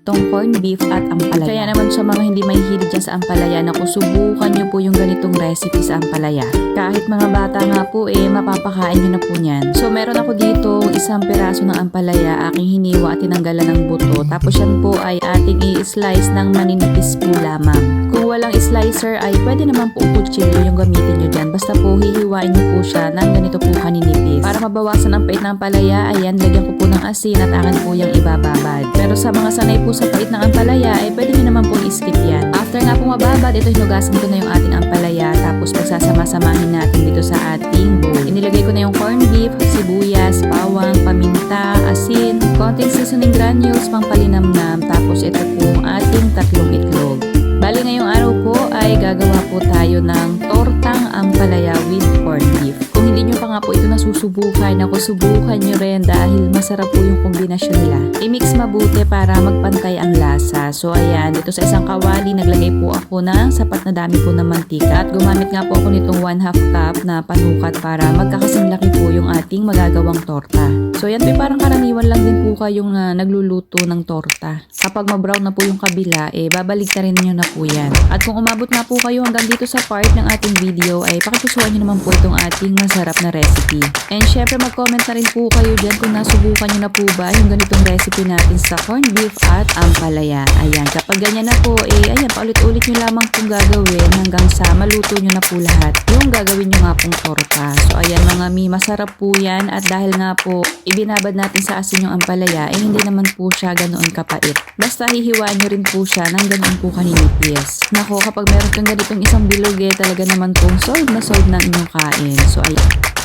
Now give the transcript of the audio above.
ganitong corned beef at ampalaya. Kaya naman sa mga hindi mahihilig dyan sa ampalaya, naku, subukan nyo po yung ganitong recipe sa ampalaya. Kahit mga bata nga po mapapakain nyo na po niyan. So meron ako dito isang piraso ng ampalaya, aking hiniwa at tinanggalan ng buto. Tapos yan po ay ating i-slice ng maninipis po lamang. Kung walang slicer ay pwede naman po kutsilyo yung gamitin nyo dyan. Basta po hihiwain nyo po siya ng ganito po kaninipis. Para mabawasan ang pait ng ampalaya, ayan, lagyan ko po ng asin at akin po yung ibababad. Pero sa mga sanay po sa pait ng ampalaya ay pwede nyo naman pong i-skip yan. After nga po mababad, ito hinugasan ko na yung ating ampalaya. Tapos pagsasama-samahin natin dito sa ating bowl. Inilagay ko na yung corned beef, sibuyas, bawang, paminta, asin, konting seasoning granules pang palinamnam. Tapos ito po ang ating 3 itlog. Bali ngayong araw po ay gagawa po tayo ng tortang ampalaya with corned beef. Kung hindi nyo pa nga po ito nasusubukan, subukan nyo rin dahil masarap po yung kombinasyon nila. I-mix mabuti para magpantay ang lasa. So ayan, dito sa isang kawali naglagay po ako ng sapat na dami po ng mantika at gumamit nga po ako nitong 1/2 cup na panukat para magkakasing laki po yung ating magagawang torta. So yan po parang karaniwan lang din po kayong nagluluto ng torta. Kapag ma-brown na po yung kabila, babalik na rin nyo na po yan. At kung umabot na po kayo hanggang dito sa part ng ating video, ay pakigustuhan nyo naman po itong ating masarap na recipe. And syempre mag-comment na rin po kayo dyan kung nasubukan nyo na po ba yung ganitong recipe natin sa corned beef at ampalaya. Ayan, kapag ganyan na po, ayan, paulit-ulit nyo lamang pong gagawin hanggang sa maluto nyo na po lahat yung gagawin nyo nga pong torta. So ayan mga mi, masarap po yan at dahil nga po ibinabad natin sa asin yung ampalaya, hindi naman po siya ganoon kapait. Basta hihiwain nyo rin po siya ng ganoon po kaninipis. Nako, kapag meron kang ganitong isang bilog talaga naman pong solve na ang inyong kain. So ayan.